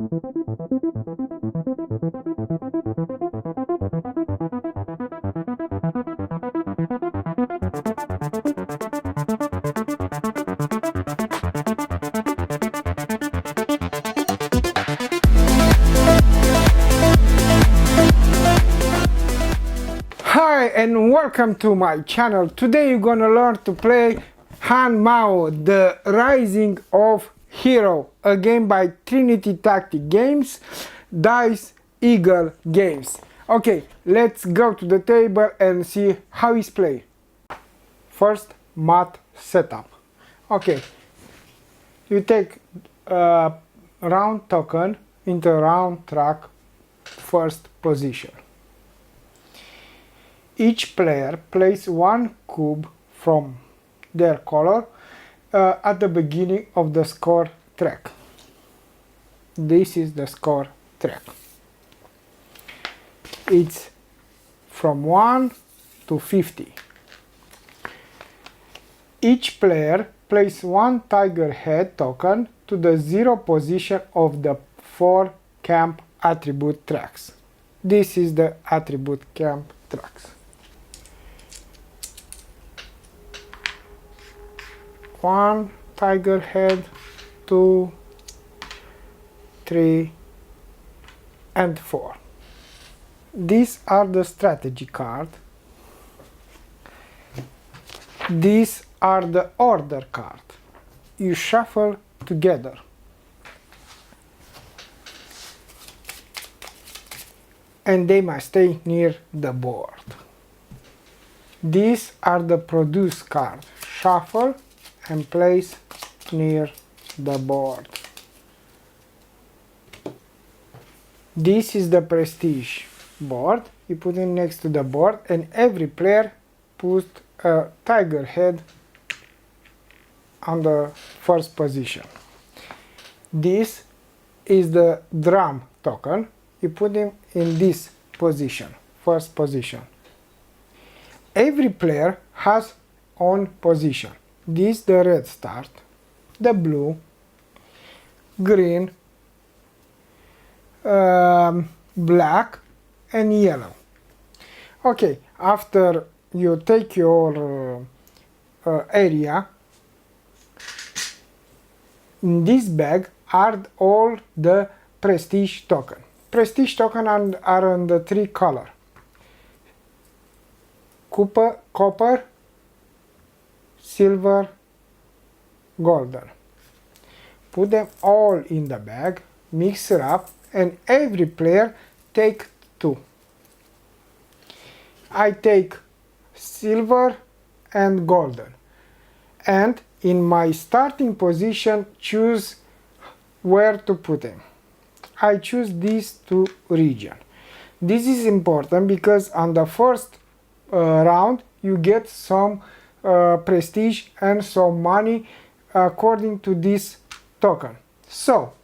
Hi and welcome to my channel. Today you're gonna learn to play Han Mao, the Rising of Hero, a game by Trinity Tactic Games, Dice Eagle Games. Okay, let's go to the table and see how it's played. First, mat setup. Okay, you take a round token into round track first position. Each player places one cube from their color at the beginning of the score track. This is the score track. It's from 1 to 50. Each player places one tiger head token to the 0 position of the 4 camp attribute tracks. This is the attribute camp tracks. 1 tiger head, 2, 3, and 4. These are the strategy cards. These are the order cards. You shuffle together. And they must stay near the board. These are the produce cards. Shuffle and place near the board. This is the prestige board. You put it next to the board and every player puts a tiger head on the first position. This is the drum token. You put him in this position, first position. Every player has own position. This the red start, the blue, green, black and yellow. Okay, after you take your area, in this bag are all the prestige token. Prestige token are in the 3 color: copper, silver, golden. Put them all in the bag, mix it up, and every player take 2. I take silver and golden, and in my starting position choose where to put them. I choose these 2 regions. This is important because on the first round you get some prestige and some money according to this token. So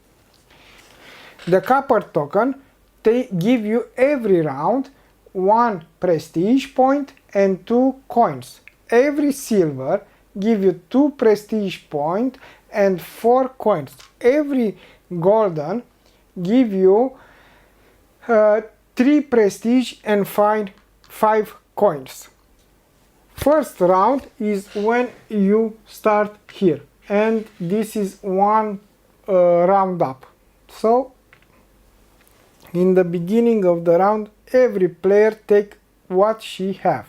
the copper token, they give you every round 1 prestige point and 2 coins. Every silver give you 2 prestige point and 4 coins. Every golden give you 3 prestige and 5 coins. First round is when you start here, and this is 1 round up. So in the beginning of the round every player take what she have.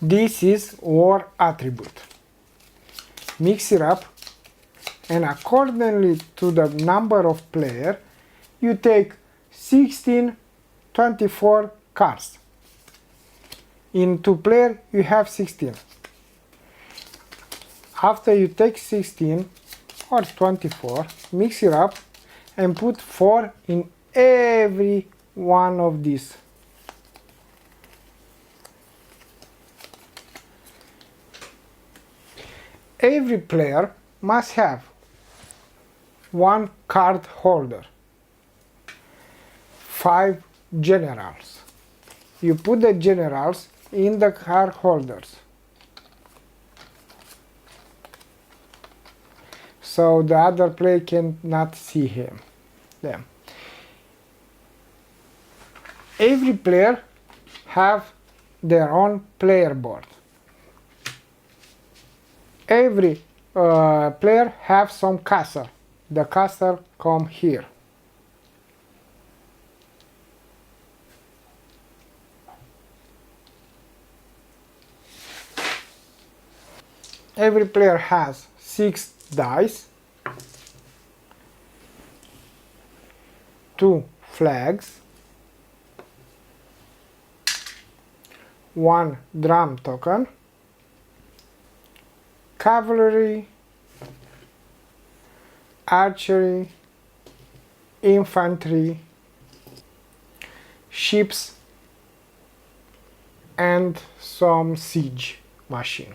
This is war attribute. Mix it up, and accordingly to the number of player you take 16, 24 cards. In 2 player you have 16. After you take 16 or 24, mix it up and put 4 in every one of these. Every player must have 1 card holder, 5 generals. You put the generals in the card holders. So the other player cannot see him. them. Every player have their own player board. Every player have some castle. The castle come here. Every player has 6 dice, 2 flags, 1 drum token, cavalry, archery, infantry, ships, and some siege machine.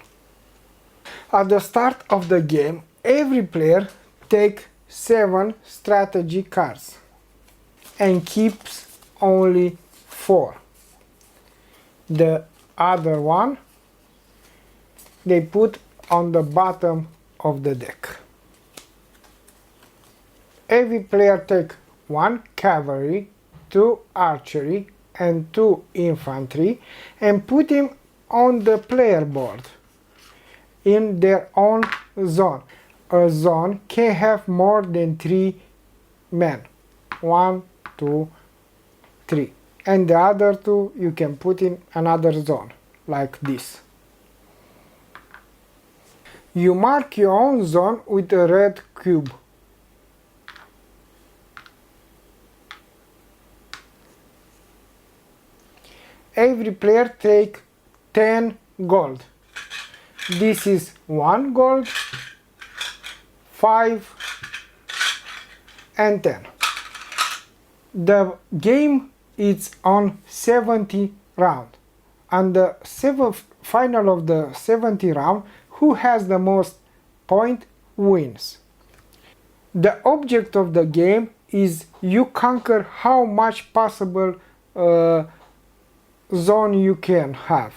At the start of the game, every player takes 7 strategy cards and keeps only 4. The other one they put on the bottom of the deck. Every player takes 1 cavalry, 2 archery and 2 infantry and put him on the player board in their own zone. A zone can have more than 3 men. 1, 2, 3. And the other 2 you can put in another zone, like this. You mark your own zone with a red cube. Every player takes 10 gold. This is 1 gold, 5 and 10. The game is on 70 round. And the final of the 70 round, who has the most point wins. The object of the game is you conquer how much possible zone you can have.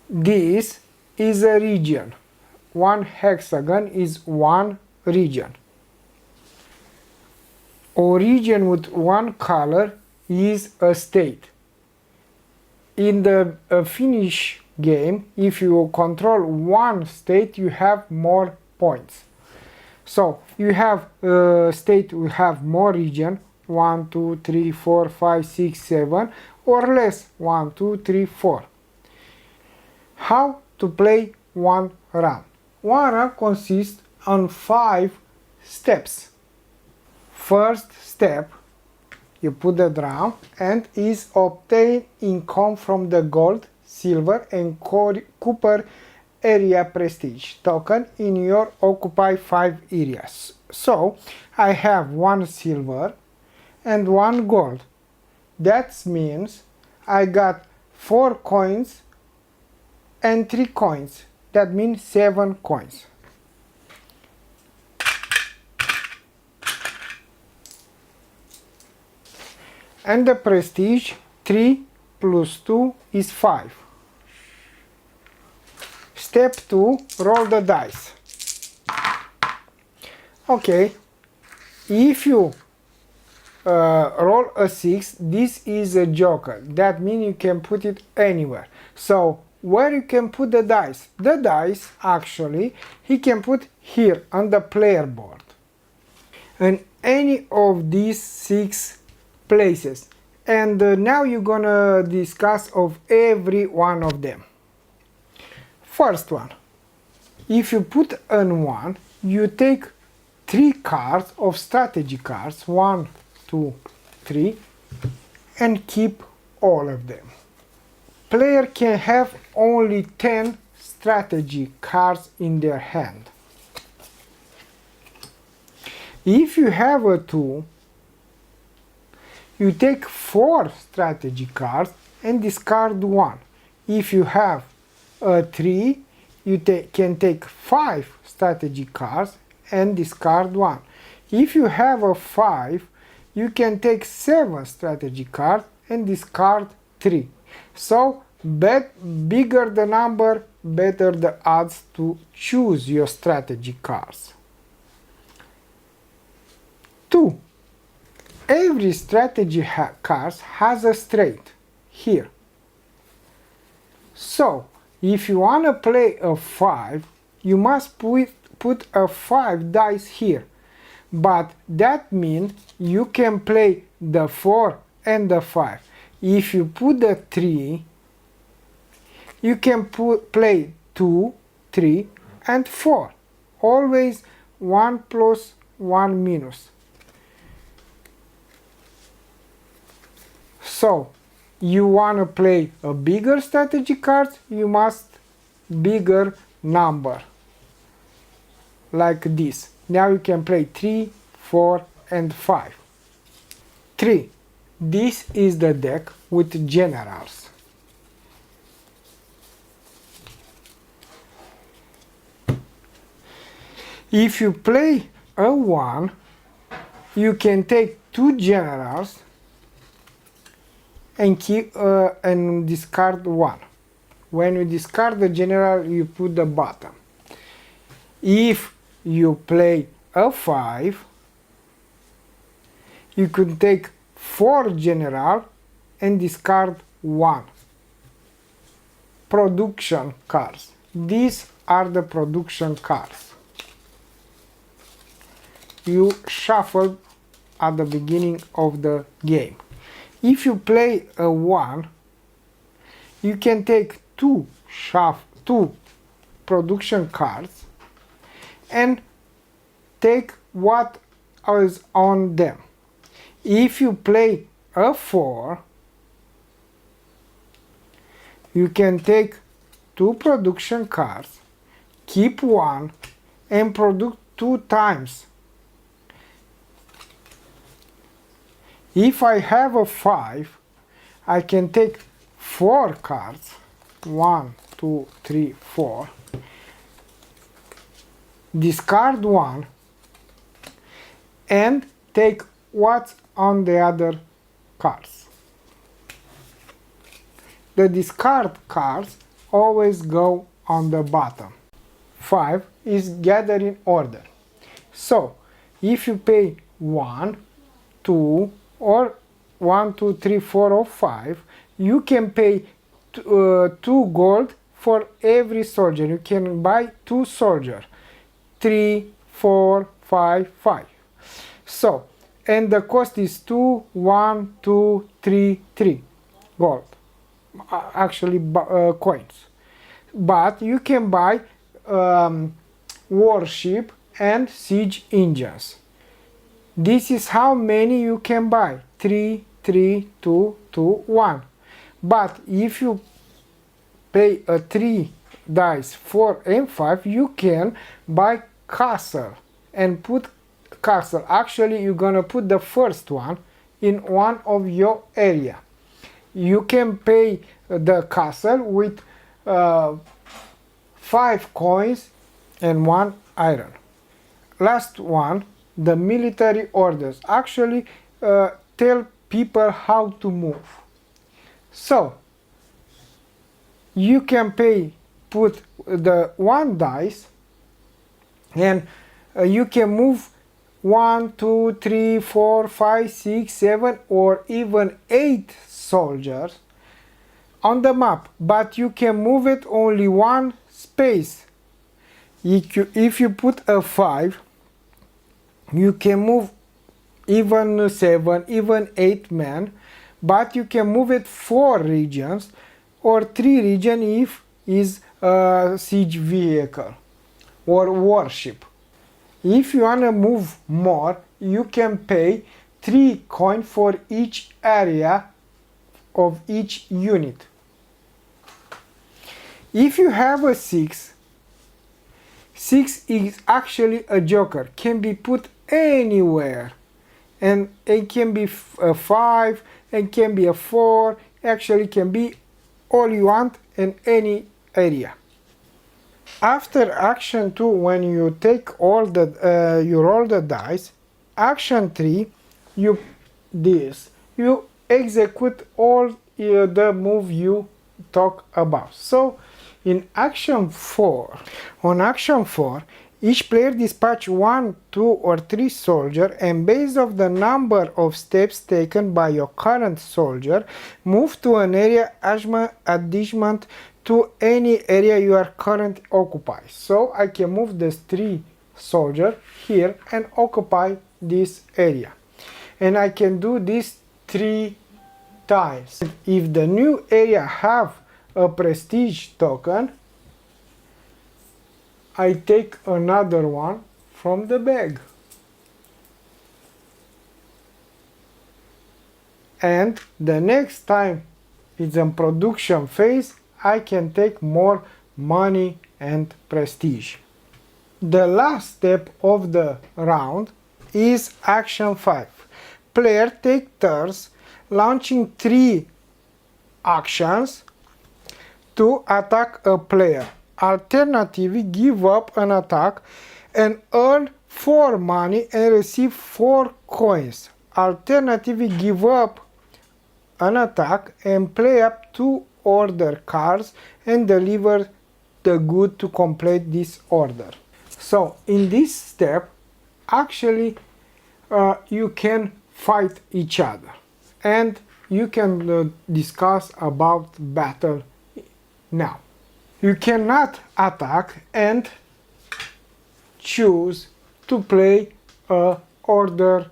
This is a region. 1 hexagon is 1 region. A region with 1 color is a state. In the Finnish game, if you control 1 state, you have more points. So you have a state will have more region, 1, 2, 3, 4, 5, 6, 7, or less, 1, 2, 3, 4. How to play 1 round? 1 round consists on 5 steps. First step, you put the drum and is obtain income from the gold, silver and copper area prestige token in your occupy 5 areas. So I have 1 silver and 1 gold. That means I got 4 coins and 3 coins. That means 7 coins. And the prestige, 3 plus 2 is 5. Step 2, roll the dice. Okay, if you roll a 6, this is a joker. That means you can put it anywhere. So where you can put the dice? The dice actually he can put here on the player board. And any of these 6 places. And now you're gonna discuss of every one of them. First one, if you put on 1, you take 3 cards of strategy cards, 1, 2, 3, and keep all of them. Player can have only 10 strategy cards in their hand. If you have a 2, you take 4 strategy cards and discard 1. If you have a 3, you can take 5 strategy cards and discard 1. If you have a 5, you can take 7 strategy cards and discard 3. So bigger the number, better the odds to choose your strategy cards. 2. every strategy card has a straight here. So if you want to play a 5, you must put a 5 dice here. But that means you can play the 4 and the 5. If you put the 3, you can play 2, 3 and 4. Always 1 plus 1 minus. So you want to play a bigger strategy card, you must bigger number. Like this. Now you can play 3, 4 and 5. 3. This is the deck with generals. If you play a 1, you can take 2 generals and discard 1. When you discard the general, you put the bottom. If you play a 5, you could take 4 general and discard 1. Production cards. These are the production cards. You shuffle at the beginning of the game. If you play a 1, you can take 2 production cards and take what is on them. If you play a 4, you can take 2 production cards, keep 1 and produce 2 times. If I have a 5, I can take 4 cards, 1, 2, 3, 4, discard 1 and take what's on the other cards. The discard cards always go on the bottom. 5 is gathering order. So if you pay 1, 2 or 1, 2, 3, 4 or 5, you can pay 2 gold for every soldier. You can buy 2 soldiers. 3, 4, 5, 5. So, and the cost is 2, 1, 2, 3, 3 gold. Actually, coins. But you can buy warship and siege engines. This is how many you can buy. 3, 3, 2, 2, 1. But if you pay a 3 dice, 4 and 5, you can buy castle and put castle. Actually, you're gonna put the first one in one of your area. You can pay the castle with 5 coins and 1 iron. Last one, the military orders. Actually, tell people how to move. So you can put the 1 dice and you can move 1, 2, 3, 4, 5, 6, 7 or even 8 soldiers on the map, but you can move it only 1 space. If you put a 5, you can move even 7, even 8 men, but you can move it 4 regions or 3 regions if is a siege vehicle or warship. If you want to move more, you can pay 3 coins for each area of each unit. If you have a 6, 6 is actually a joker, can be put anywhere, and it can be a 5, and can be a 4, actually can be all you want in any area. After action 2, when you take all the you roll the dice, action 3, you execute all the move you talk about. So in action 4, on action 4, Each player dispatch 1, 2 or 3 soldiers, and based on the number of steps taken by your current soldier, move to an area adjacent to any area you are currently occupy. So I can move these 3 soldiers here and occupy this area. And I can do this 3 times. If the new area have a prestige token, I take another one from the bag. And the next time it's in production phase, I can take more money and prestige. The last step of the round is action 5. Player take turns launching 3 actions to attack a player. Alternatively, give up an attack and earn 4 money and receive 4 coins. Alternatively, give up an attack and play up 2 order cards and deliver the good to complete this order. So in this step, actually you can fight each other and you can discuss about battle now. You cannot attack and choose to play a order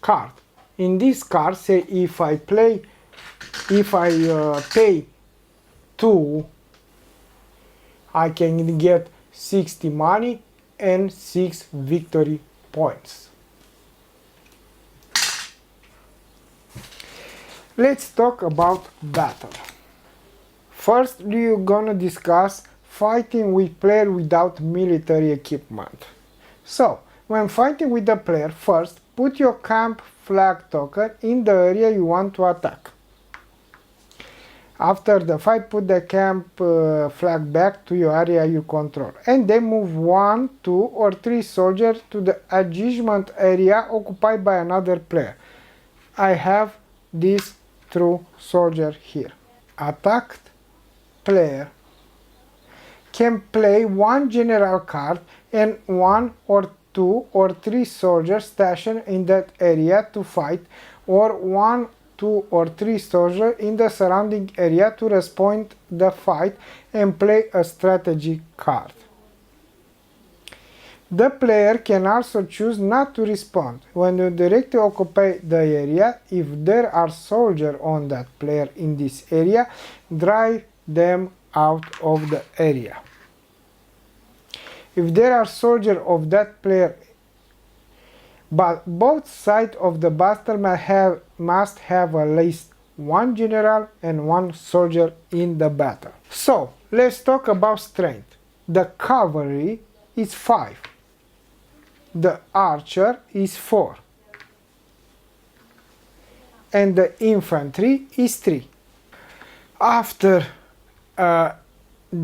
card. In this card, say if I pay 2, I can get 60 money and 6 victory points. Let's talk about battle. First, we're gonna discuss fighting with player without military equipment. So, when fighting with the player, first put your camp flag token in the area you want to attack. After the fight, put the camp flag back to your area you control, and then move 1, 2 or 3 soldiers to the adjacent area occupied by another player. I have this true soldier here. Attacked player can play 1 general card and 1 or 2 or 3 soldiers stashed in that area to fight, or 1, 2 or 3 soldiers in the surrounding area to respond the fight and play a strategy card. The player can also choose not to respond. When you directly occupy the area, if there are soldiers on that player in this area, drive them out of the area. If there are soldiers of that player, but both sides of the battle must have at least 1 general and 1 soldier in the battle. So, let's talk about strength. The cavalry is 5. The archer is 4. And the infantry is 3. After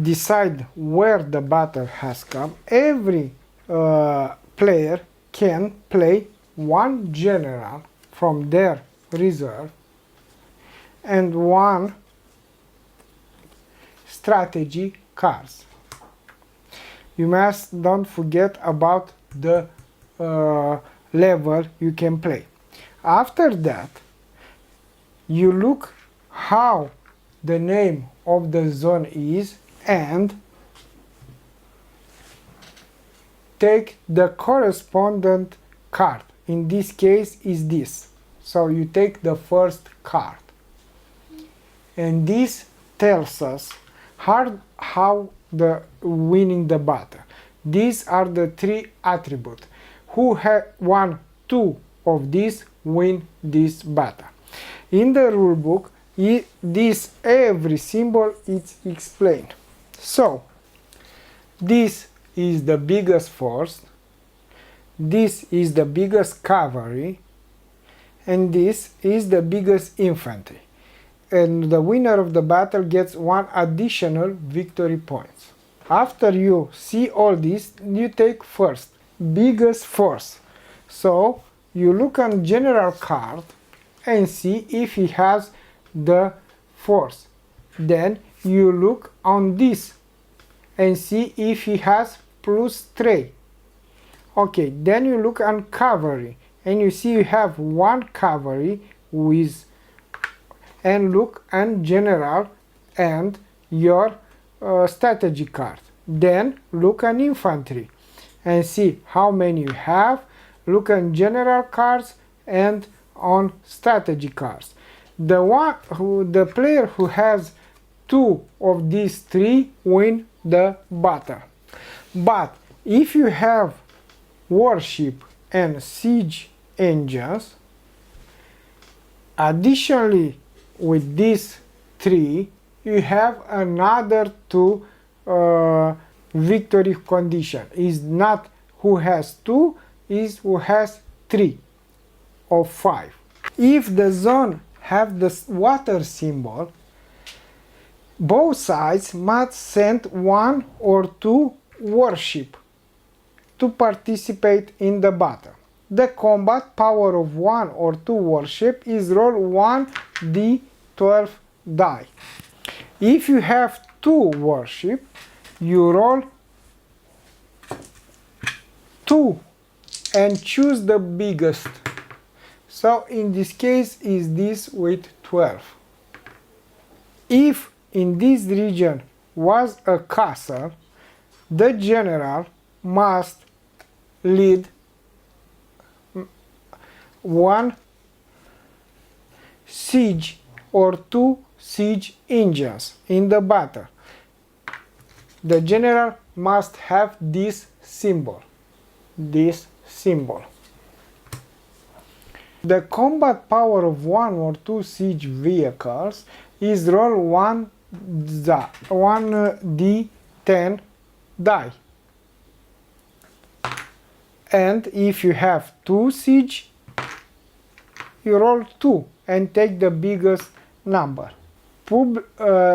decide where the battle has come, every player can play 1 general from their reserve and 1 strategy cards. You must don't forget about the level you can play. After that, you look how the name of the zone is and take the correspondent card. In this case is this. So you take the first card. And this tells us how the winning the battle. These are the 3 attributes. Who have 1, 2 of these win this battle. In the rule book, this every symbol is explained. So, this is the biggest force, this is the biggest cavalry, and this is the biggest infantry. And the winner of the battle gets 1 additional victory points. After you see all this, you take first biggest force. So you look on general card and see if he has the force. Then you look on this and see if he has plus 3. Okay, then you look on cavalry and you see you have one cavalry with, and look on general and your strategy card. Then look on infantry and see how many you have. Look on general cards and on strategy cards. The player who has 2 of these 3 win the battle. But if you have warship and siege engines, additionally with these 3 you have another 2 victory condition. Is not who has 2, is who has 3 of 5. If the zone have the water symbol, both sides must send 1 or 2 warship to participate in the battle. The combat power of 1 or 2 warship is roll 1d12 die. If you have 2 warship, you roll 2 and choose the biggest. So in this case is this with 12. If in this region was a castle, the general must lead 1 siege or 2 siege engines in the battle. The general must have this symbol. The combat power of 1 or 2 siege vehicles is roll 1d10 die. And if you have 2 siege, you roll 2 and take the biggest number.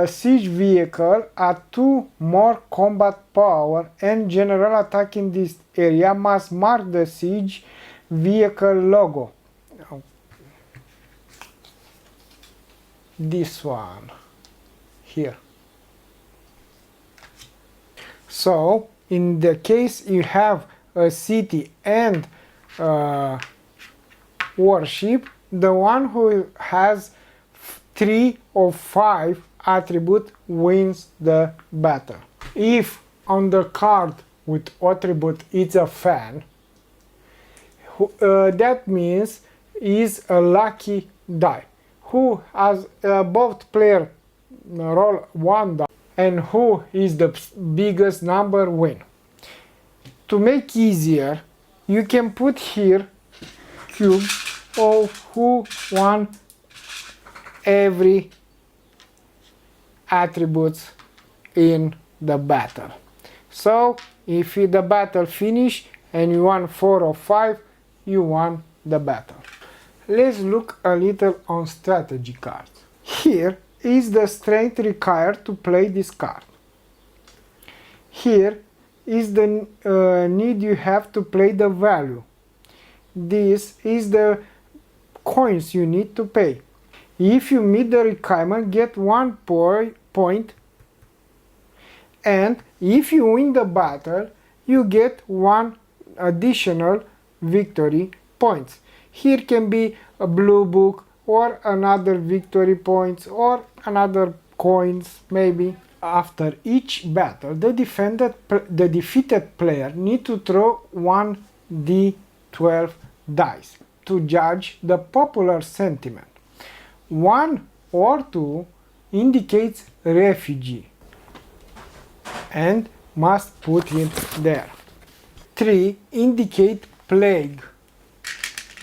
Siege vehicle are 2 more combat power, and general attack in this area must mark the siege vehicle logo. This one here. So in the case you have a city and warship, the one who has 3 of 5 attribute wins the battle. If on the card with attribute it's a fan, that means is a lucky die. Who has both player roll 1 die and who is the biggest number win. To make easier, you can put here cube of who won every attributes in the battle. So if the battle finish and you won 4 or 5, you won the battle. Let's look a little on strategy cards. Here is the strength required to play this card. Here is the need you have to play the value. This is the coins you need to pay. If you meet the requirement, get 1 point, and if you win the battle, you get 1 additional victory points. Here can be a blue book or another victory points or another coins maybe. After each battle, the defeated player need to throw 1d12 dice to judge the popular sentiment. 1 or 2 indicates refugee and must put it there. 3 indicate plague,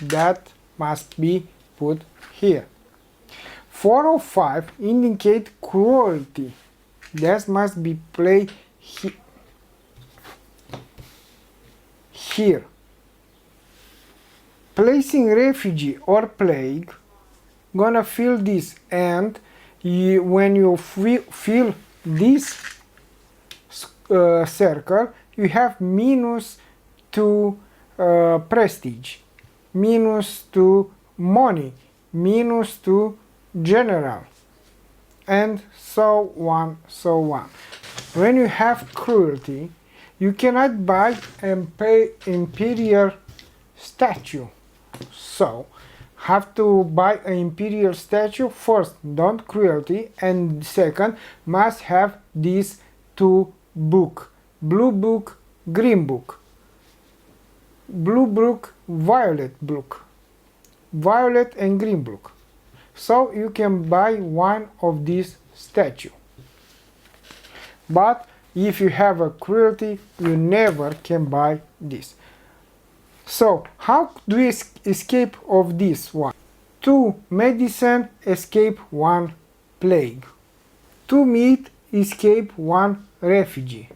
that must be put here. 4 or 5 indicate cruelty, that must be played here. Placing refugee or plague, gonna fill this, and when you fill this circle, you have minus to prestige, minus to money, minus to general, and so on, so on. When you have cruelty, You cannot buy an imperial statue. So, have to buy an imperial statue. First, don't cruelty, and second, must have these two book. Blue book, green book. Blue book, violet book. Violet and green book. So you can buy one of these statue. But if you have a cruelty, you never can buy this. So how do we escape of this one? 2 medicine, escape 1 plague. 2 meat, escape 1 refugee.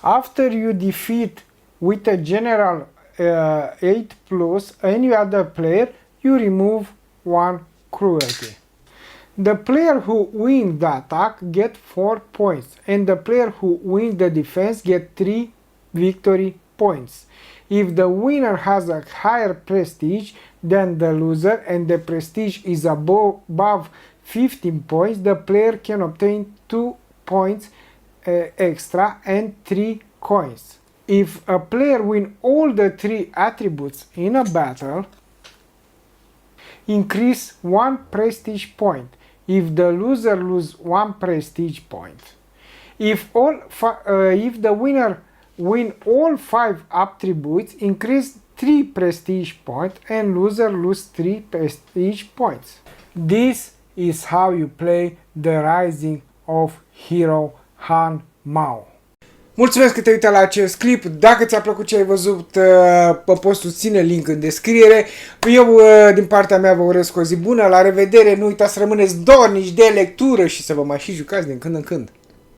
After you defeat with a general 8 plus any other player, you remove 1 cruelty. The player who wins the attack get 4 points, and the player who wins the defense get 3 victory points. If the winner has a higher prestige than the loser and the prestige is above 15 points, the player can obtain 2 points extra and 3 coins. If a player wins all the 3 attributes in a battle, increase 1 prestige point. If the loser loses 1 prestige point. If the winner win all 5 attributes, increase 3 prestige points and loser lose 3 prestige points. This is how you play the Rising of Hero Han Mao. Mulțumesc că te-ai uitat la acest clip. Dacă ți-a plăcut ce ai văzut, poți susține, link în descriere. Eu, din partea mea, vă urez o zi bună. La revedere! Nu uitați să rămâneți dornici de lectură și să vă mai și jucați din când în când.